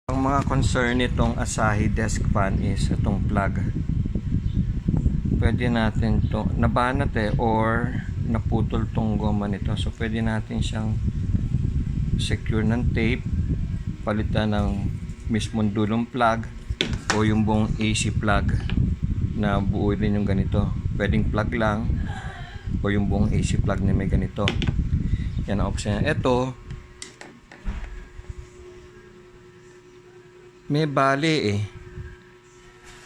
Ang mga concern nitong Asahi desk fan is itong plug. Pwede natin to nabanat or naputol tong goma nito. So pwede natin siyang secure ng tape, palitan ng mismong dulong plug o yung buong AC plug na buo din yung ganito. Pwedeng plug lang o yung buong AC plug na may ganito. Yan ang option. Ito may bali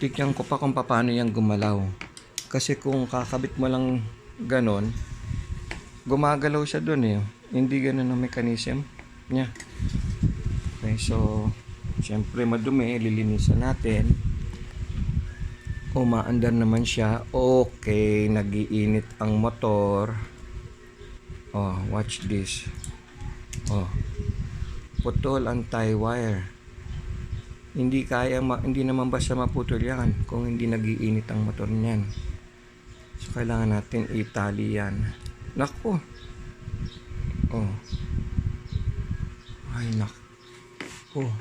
Tignan ko pa kung paano yan gumalaw. Kasi kung kakabit mo lang ganon, gumagalaw siya dun Hindi ganon ang mechanism niya. Okay, so syempre madumi, lilinisan natin. Umaandar naman siya. Okay, nagiinit ang motor. Oh, watch this. Oh, putol ang tie wire. Hindi naman basta maputol yan kung hindi nagiinit ang motor niyan. So kailangan natin itali yan. Nako. Oh. Ay nako.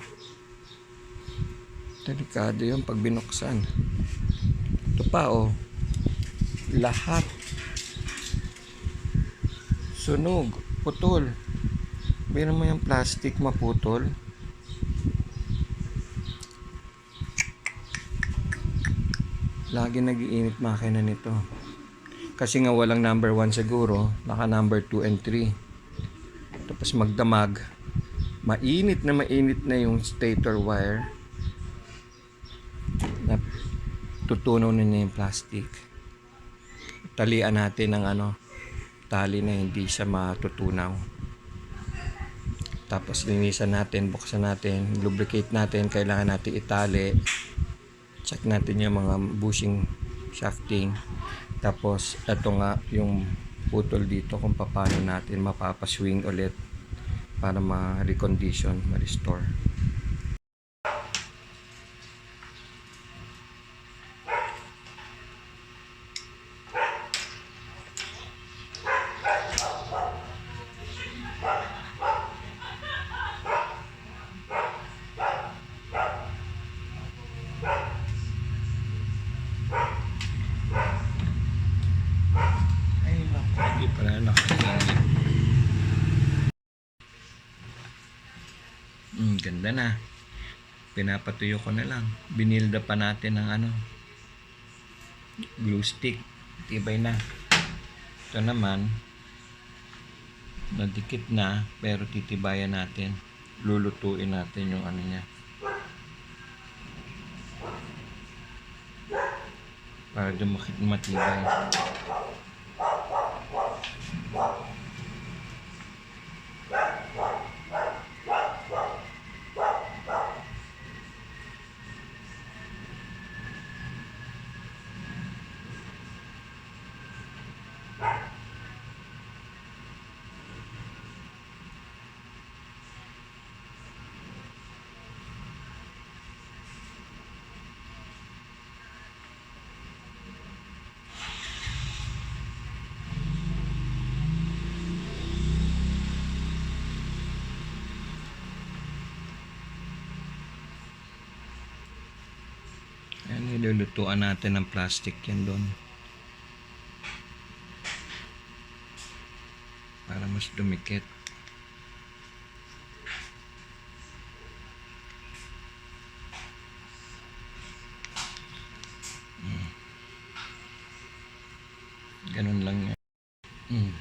Delikado yun pag binuksan. Ito pa lahat sunog, putol. Meron mo yung plastic maputol. Lagi nagiinit makina nito. Kasi nga walang number 1 siguro, naka number 2 and 3. Tapos magdamag. Mainit na yung stator wire. Na tutunaw na yung plastic. Talian natin ng tali na hindi siya matutunaw. Tapos linisan natin, buksan natin, lubricate natin, kailangan natin itali. Check natin yung mga bushing shafting. Tapos ito nga yung putol dito kung paano natin mapapaswing ulit para ma-recondition, ma-restore. Hindi pala nakakingit. Ganda na. Pinapatuyo ko na lang. Binilda pa natin ng glue stick. Tibay na. Ito naman nadikit na pero titibayan natin. Lulutuin natin yung niya. Para dumakit matibay. Ayan, nilulutuan natin ng plastic yan doon. Para mas dumikit. Ganun lang yan.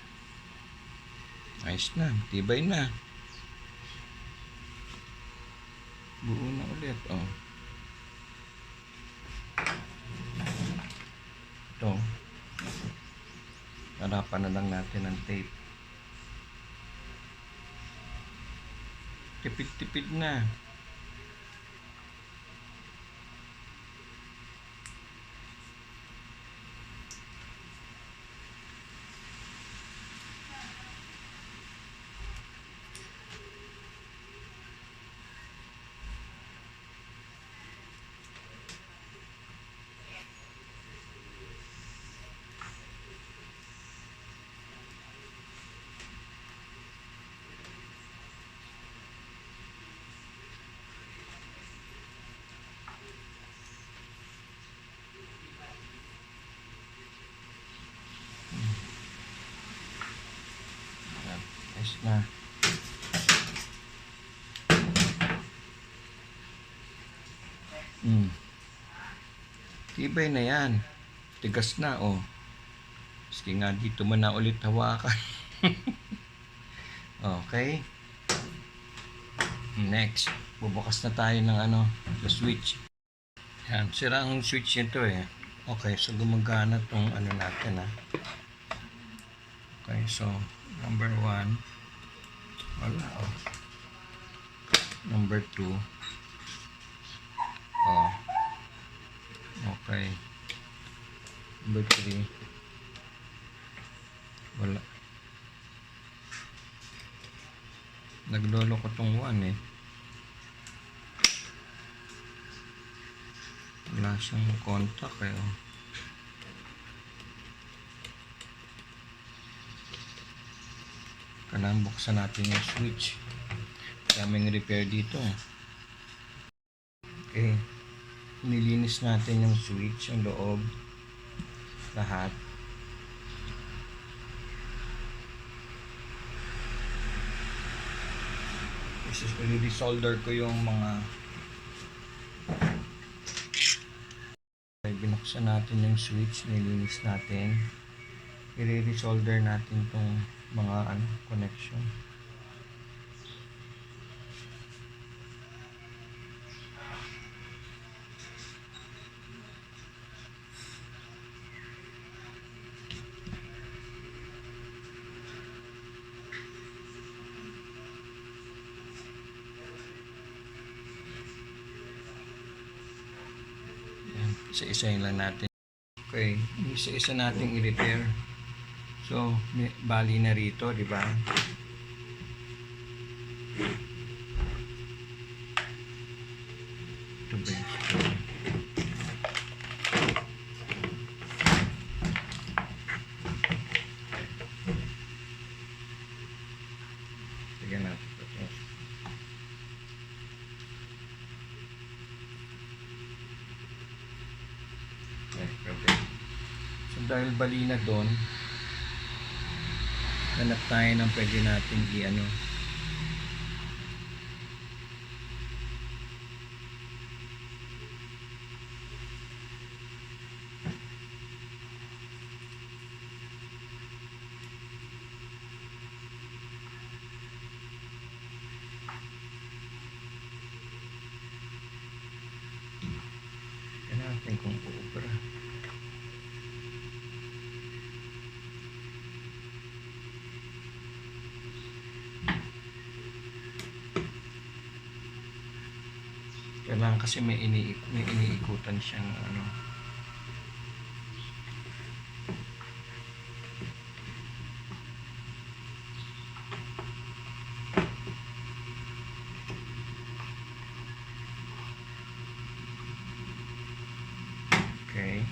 Ayos na, tibay na. Buo na ulit. Ito. Harapan na lang natin ng tape. Tipid-tipid na. na. Tibay na yan. Tigas na, oh. Sige nga, dito mo na ulit hawakan. Okay. Next, bubukas na tayo ng the switch. Yan, sira ang switch nito eh. Okay, so gumagana tong natin Okay, so number 1. Wala, oh. Number 2. Oh. Okay. Number 3. Wala. Naglolo ko tong 1 eh. Wala siyang contact eh. Oh. Kailangan buksan natin yung switch. Daming repair dito. Okay. Nilinis natin yung switch, yung loob. Lahat. I-solder ko yung mga binuksan natin yung switch, nilinis natin. I-resolder natin tong mga connection. Isa-isahin lang natin. Okay, isa-isa nating i-repair. So, bali na rito, di ba? Ito ba yun? Sige natin ito. Okay. So, dahil bali na doon, hanap tayo ng pwede natin natin kung uubra. Kailangan kasi may iniikutan siyang Okay.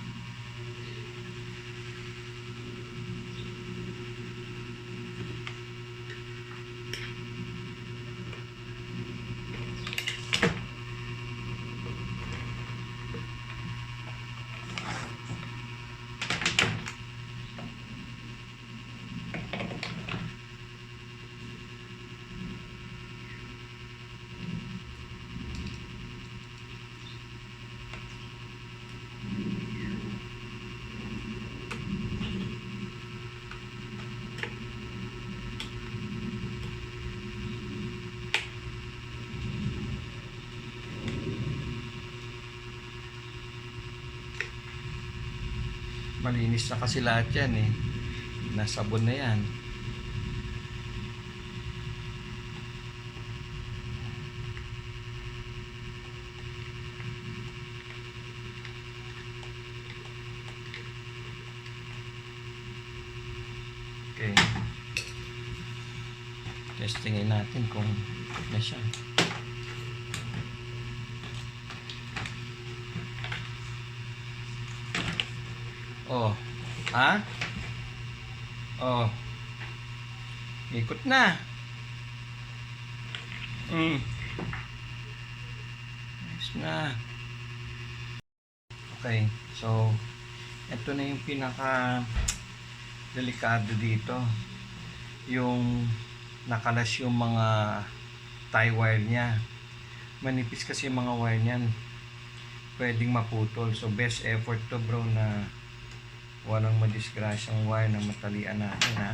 Malinis na kasi lahat yan eh. Nasabon na yan. Okay. Testingin natin kung na siya. Oh. Ha? Oh. Ikot na. Nice na. Okay. So, ito na yung pinaka delikado dito. Yung nakalas yung mga tie wire niya. Manipis kasi yung mga wire niyan, pwedeng maputol. So best effort to bro na walang madisgrasyang wire na matalian natin, ha.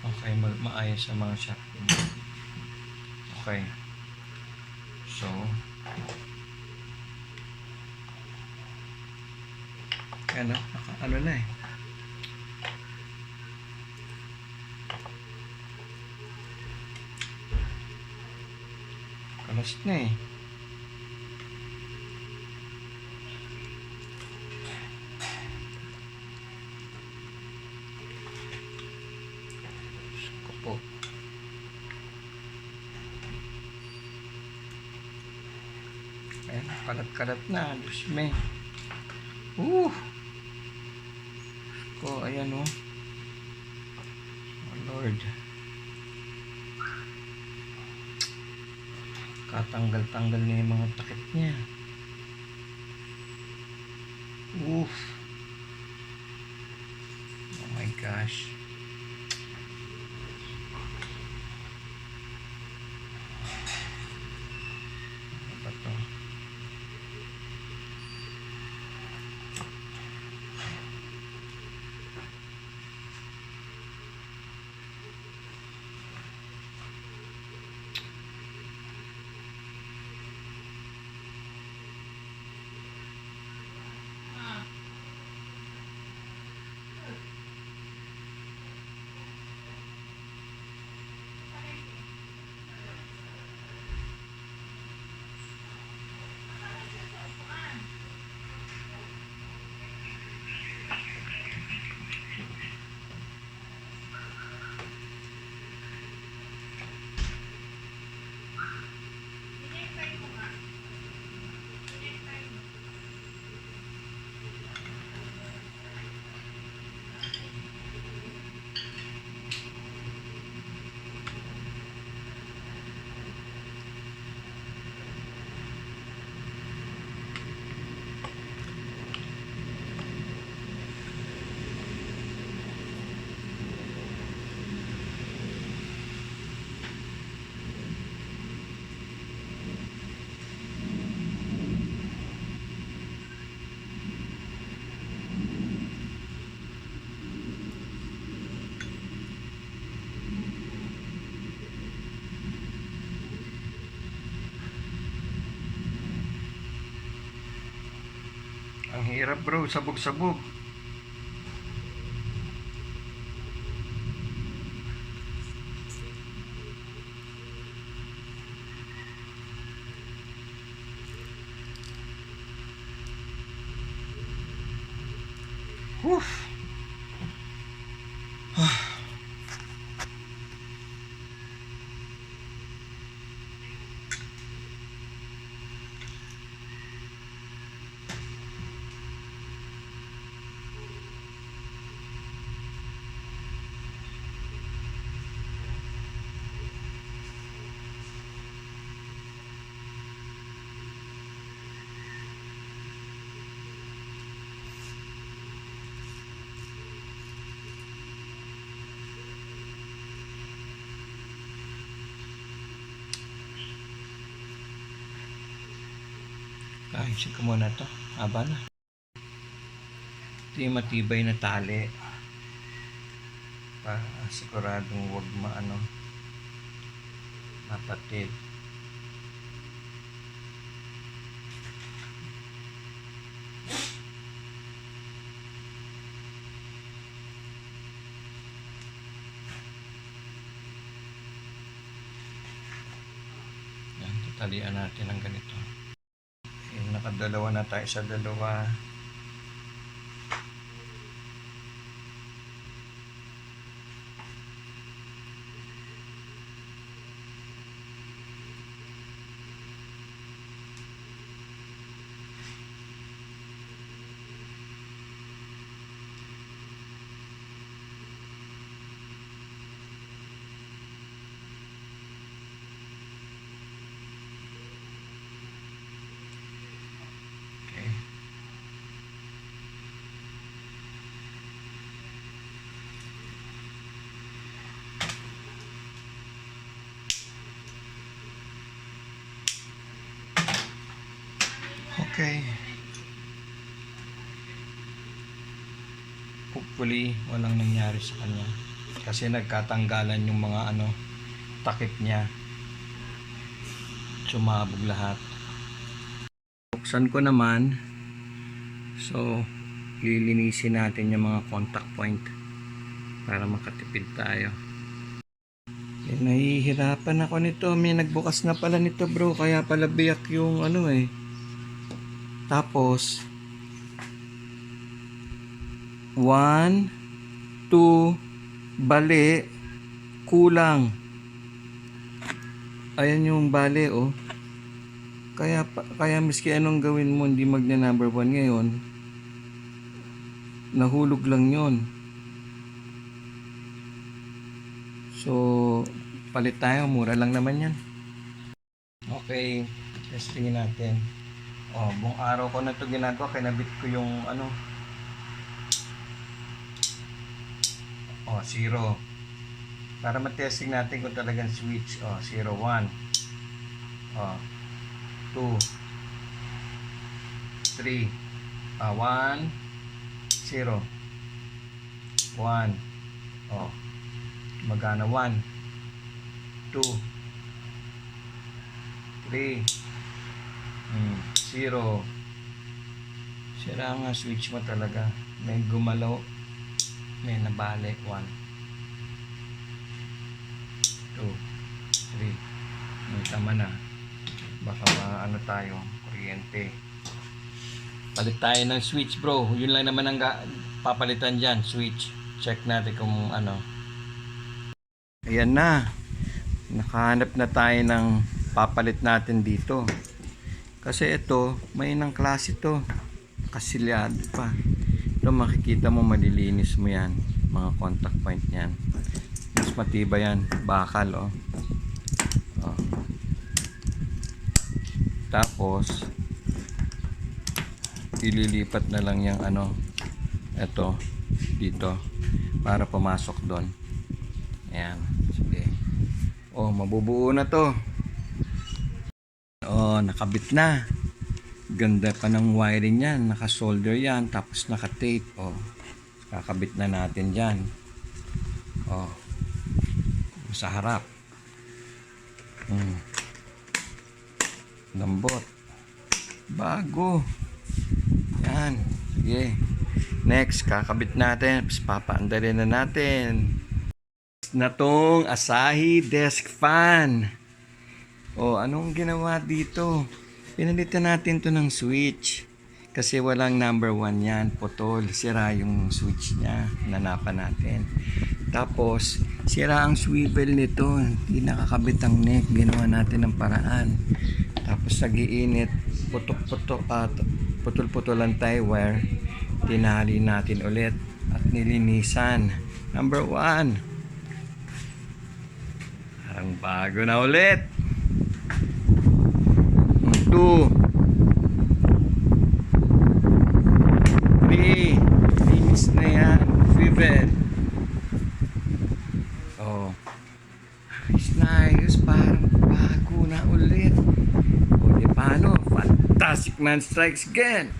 Okay, maayos sa mga shafting. Okay. So, ano na eh. Kalas na eh. Po. Ayan, kalat-kalat na. Diyos me. Ayan oh. Oh Lord. Katanggal-tanggal na yung mga takip niya. Oh my gosh. Ano ba to? Ang hirap bro, sabog-sabog. Woof. Ayusin ko muna to. Haba na. Ito yung matibay na tali. Para siguradong huwag mapatid. Yan, tatalian natin ng ganito. Nakadalawa na tayo sa dalawa. Okay. Hopefully, walang nangyari sa kanya. Kasi nagkatanggalan yung mga takip niya. Sumabog lahat. Buksan ko naman. So, lilinisin natin yung mga contact point para makatipid tayo. Nahihirapan ako nito. May nagbukas na pala nito, bro. Kaya pala biyak yung Tapos 1, 2, bali, kulang. Ayan yung bali, oh. Kaya miski anong gawin mo, hindi magna number 1 ngayon. Nahulog lang yon. So, palit tayo. Mura lang naman yan. Okay, testingin natin. Buong araw ko na ito ginagawa. Kinabit ko yung 0. Para matesting natin kung talagang switch. 0, 1. 2, 3. 1, 0. 1. Magana 1, 2, 3, 0. Sira nga switch mo talaga. May gumalaw. May nabali. 1, 2, 3. Tama na. Baka tayo, kuryente. Palit tayo ng switch, bro. Yun lang naman ang papalitan dyan, switch. Check natin kung Ayan na. Nakahanap na tayo ng papalit natin dito. Kasi ito, may nang klase ito. Kasilyado pa. Ito makikita mo, malilinis mo yan. Mga contact point yan. Mas matibay yan. Bakal, Tapos ililipat na lang yung ito dito para pumasok doon. Ayan, sige. Mabubuo na to. Nakabit na. Ganda pa ng wiring yan. Naka-solder yan, tapos naka-tape. Kakabit na natin dyan. Sa harap. Lambot. Bago. Yan. Sige. Next, kakabit natin. Tapos papaandarin na natin. Na tong Asahi desk fan. Anong ginawa dito? Pinalitan natin to ng switch. Kasi walang number 1 yan. Putol. Sira yung switch niya. Nanapan natin. Tapos, sira ang swivel nito. Hindi nakakabit ang neck. Ginawa natin ng paraan. Tapos nagiinit, putol-putol ang tie wire. Tinali natin ulit at nilinisan. Number 1. Parang bago na ulit. 2, 3. Linis na yan. Swivel. Ayos. Parang bago na ulit. Paano? Fantastic Man strikes again.